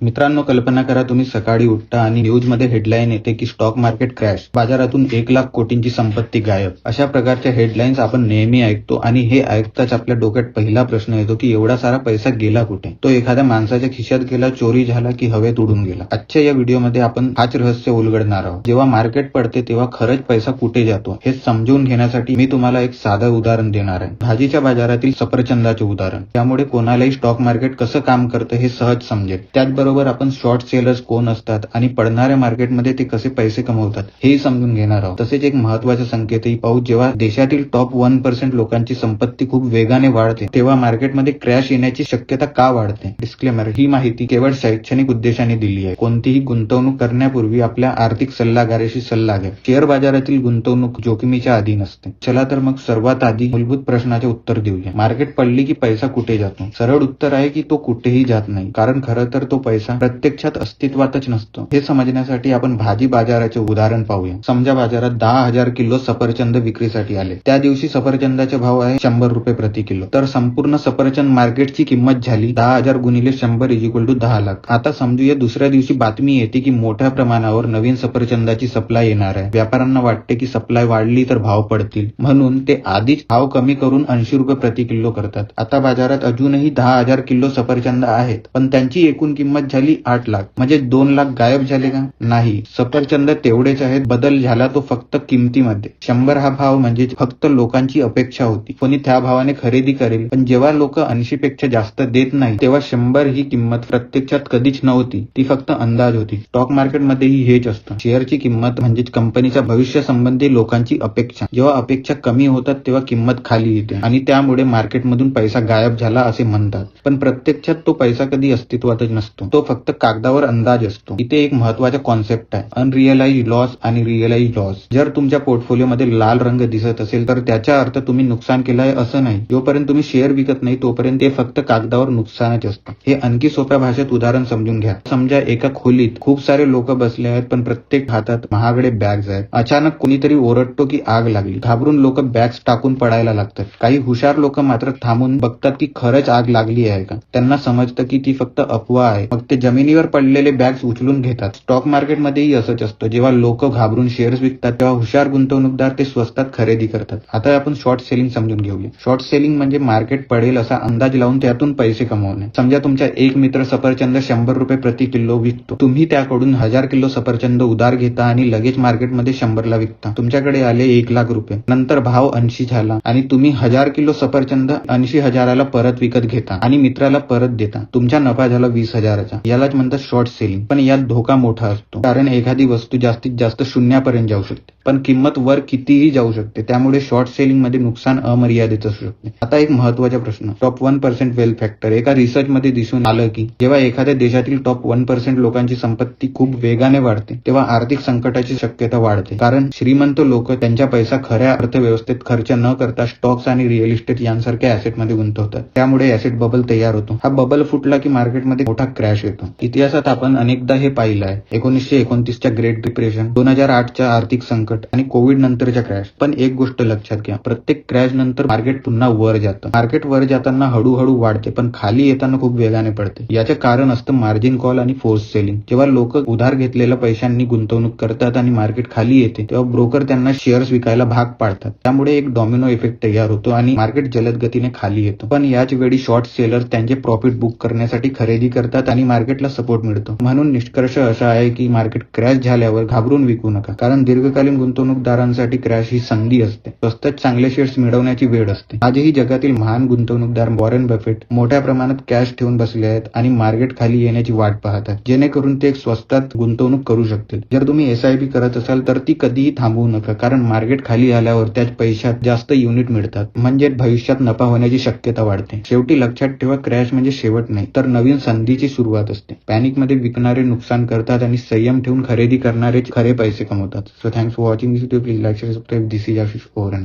मित्रांनो, कल्पना करा तुम्ही सकाळी उठता आणि न्यूजमध्ये हेडलाईन येते की स्टॉक मार्केट क्रॅश, बाजारातून 1,00,000 कोटींची संपत्ती गायब. अशा प्रकारच्या हेडलाईन्स आपण नेहमी ऐकतो आणि हे ऐकताच आपल्या डोक्यात पहिला प्रश्न येतो की एवढा सारा पैसा गेला कुठे? तो एखाद्या माणसाच्या खिशात गेला, चोरी झाला की हवेत उडून गेला? आजच्या या व्हिडिओमध्ये आपण हाच रहस्य उलगडणार आहोत. जेव्हा मार्केट पडते तेव्हा खरंच पैसा कुठे जातो हे समजून घेण्यासाठी मी तुम्हाला एक साधं उदाहरण देणार आहे. भाजीच्या बाजारातील सफरचंदाचे उदाहरण. त्यामुळे कोणालाही स्टॉक मार्केट कसं काम करतं हे सहज समजेल. त्याचबरोबर आपण शॉर्ट सेलर्स कोण असतात आणि पडणाऱ्या मार्केटमध्ये ते कसे पैसे कमवतात हेही समजून घेणार आहोत. तसेच एक महत्त्वाचा संकेतही पाहू. जेव्हा देशातील टॉप 1% लोकांची संपत्ती खूप वेगाने वाढते तेव्हा मार्केटमध्ये क्रॅश येण्याची शक्यता का वाढते? डिस्क्लेमर: ही माहिती केवळ शैक्षणिक उद्देशाने दिली आहे. कोणतीही गुंतवणूक करण्यापूर्वी आपल्या आर्थिक सल्लागाराशी सल्ला घ्या. शेअर बाजारातील गुंतवणूक जोखमीच्या अधीन असते. चला तर मग सर्वात आधी मूलभूत प्रश्नाचे उत्तर देऊया. मार्केट पडली की पैसा कुठे जातो? सरळ उत्तर आहे की तो कुठेही जात नाही. कारण खरं तर तो पैसा प्रत्यक्षात अस्तित्वातच नसतो. हे समजण्यासाठी आपण भाजी बाजाराचे उदाहरण पाहूया. समजा बाजारात 10,000 किलो सफरचंद विक्रीसाठी आले. त्या दिवशी सफरचंदाचे भाव आहे 100 रुपये प्रति किलो. तर संपूर्ण सफरचंद मार्केटची किंमत झाली 10,000 गुणिले 100 = 10 लाख. आता समजूया दुसऱ्या दिवशी बातमी येते की मोठ्या प्रमाणावर नवीन सफरचंदाची सप्लाय येणार आहे. व्यापाऱ्यांना वाटते की सप्लाय वाढली तर भाव पडतील, म्हणून ते आधीच भाव कमी करून 80 रुपये प्रति किलो करतात. आता बाजारात अजूनही 10,000 किलो सफरचंद आहेत, पण त्यांची एकूण किंमत झाली 8 लाख. म्हणजे 2 लाख गायब झाले का? नाही, सफरचंद तेवढेच आहेत. बदल झाला तो फक्त किमतीमध्ये. 100 हा भाव म्हणजे फक्त लोकांची अपेक्षा होती. कोणी त्या भावाने खरेदी करेल. पण जेव्हा लोक 80 पेक्षा जास्त देत नाही तेव्हा 100 ही किंमत प्रत्यक्षात कधीच नव्हती. ती फक्त अंदाज होती. स्टॉक मार्केटमध्येही हेच असतं. शेअरची किंमत म्हणजे कंपनीच्या भविष्यासंबंधी लोकांची अपेक्षा. जेव्हा अपेक्षा कमी होतात तेव्हा किंमत खाली येते आणि त्यामुळे मार्केटमधून पैसा गायब झाला असे म्हणतात. पण प्रत्यक्षात तो पैसा कधी अस्तित्वातच नसतो. तो फक्त कागदावर अंदाज असतो. इथे एक महत्त्वाचा कॉन्सेप्ट आहे: अनरिअलाइज्ड लॉस आणि रिअलाइज्ड लॉस. जर तुमच्या पोर्टफोलिओमध्ये लाल रंग दिसत असेल तर त्याचा अर्थ तुम्ही नुकसान केलं आहे असं नाही. जोपर्यंत तुम्ही शेअर विकत नाही तोपर्यंत ते फक्त कागदावर नुकसानच असतं. हे आणखी सोप्या भाषेत उदाहरण समजून घ्या. समजा एका खोलीत खूप सारे लोक बसले आहेत, पण प्रत्येक हातात महागडे बॅग्स आहेत. अचानक कोणीतरी ओरडतो की आग लागली. घाबरून लोक बॅग्स टाकून पडायला लागतात. काही हुशार लोक मात्र थांबून बघतात की खरंच आग लागली आहे का. त्यांना समजतं की ती फक्त अफवा आहे. मग ते जमिनीवर पडलेले बॅग्स उचलून घेतात. स्टॉक मार्केटमध्येही असंच असतं. जेव्हा लोक घाबरून शेअर्स विकतात तेव्हा हुशार गुंतवणूकदार ते स्वस्तात खरेदी करतात. आता आपण शॉर्ट सेलिंग समजून घेऊया. शॉर्ट सेलिंग म्हणजे मार्केट पडेल असा अंदाज लावून त्यातून पैसे कमवणे. समजा तुमचा एक मित्र सफरचंद 100 रुपये प्रति किलो विकतो. तुम्ही त्याकडून 1000 किलो सफरचंद उधार घेता आणि लगेच मार्केटमध्ये 100 ला विकता. तुमच्याकडे आले 1 लाख रुपये. नंतर भाव 80 झाला आणि तुम्ही 1000 किलो सफरचंद 80,000ला परत विकत घेता आणि मित्राला परत देता. तुमचा नफा झाला 20,000चा. यालाच म्हणतात शॉर्ट सेलिंग. पण यात धोका मोठा असतो, कारण एखादी वस्तू जास्तीत जास्त शून्यापर्यंत जाऊ शकते, पण किंमत वर कितीही जाऊ शकते. त्यामुळे शॉर्ट सेलिंग मध्ये नुकसान अमर्यादित असू शकते. आता एक महत्त्वाचा प्रश्न: टॉप 1% वेल्थ फॅक्टर. एका रिसर्चमध्ये दिसून आलं की जेव्हा एखाद्या देशातील टॉप 1% लोकांची संपत्ती खूप वेगाने वाढते तेव्हा आर्थिक संकटाची शक्यता वाढते. कारण श्रीमंत लोक त्यांचा पैसा खऱ्या अर्थव्यवस्थेत खर्च न करता स्टॉक्स आणि रिअल इस्टेट यांसारख्या ऍसेटमध्ये गुंतवतात. त्यामुळे ऍसेट बबल तयार होतो. हा बबल फुटला की मार्केटमध्ये मोठा क्रॅश येतो. इतिहासात आपण अनेकदा हे पाहिलं आहे. 1929च्या ग्रेट डिप्रेशन, 2008च्या आर्थिक संकट आणि कोविड नंतरच्या क्रॅश. पण एक गोष्ट लक्षात घ्या: प्रत्येक क्रॅश नंतर मार्केट पुन्हा वर जातं. मार्केट वर जाताना हळूहळू वाढते, पण खाली येताना खूप वेगाने पडते. याचे कारण असतं मार्जिन कॉल आणि फोर्स सेलिंग. जेव्हा लोक उधार घेतलेल्या पैशांनी गुंतवणूक करतात आणि मार्केट खाली येते तेव्हा ब्रोकर त्यांना शेअर्स विकायला भाग पाडतात. त्यामुळे एक डॉमिनो इफेक्ट तयार होतो आणि मार्केट जलद गतीने खाली येतो. पण याच वेळी शॉर्ट सेलर्स त्यांचे प्रॉफिट बुक करण्यासाठी खरेदी करतात आणि मार्केटला सपोर्ट मिळतो. म्हणून निष्कर्ष असा आहे की मार्केट क्रॅश झाल्यावर घाबरून विकू नका, कारण दीर्घकालीन गुंतवणूकदारांसाठी क्रॅश ही संधी असते. स्वस्तात चांगले शेअर्स मिळवण्याची वेळ असते. आजही जगातील महान गुंतवणूकदार वॉरेन बफेट मोठ्या प्रमाणात कॅश ठेवून बसले आहेत आणि मार्केट खाली येण्याची वाट पाहतात, जेणेकरून ते स्वस्तात गुंतवणूक करू शकतील. जर तुम्ही SIP करत असाल तर ती कधीही थांबवू नका, कारण मार्केट खाली आल्यावर त्याच पैशात जास्त युनिट मिळतात, म्हणजे भविष्यात नफा होण्याची शक्यता वाढते. शेवटी लक्षात ठेवा, क्रॅश म्हणजे शेवट नाही, तर नवीन संधीची सुरुवात असते. पॅनिकमध्ये विकणारे नुकसान करतात आणि संयम ठेवून खरेदी करणारे खरे पैसे कमवतात. So thanks for watching this video. Please like, share, subscribe. This is Ashish over.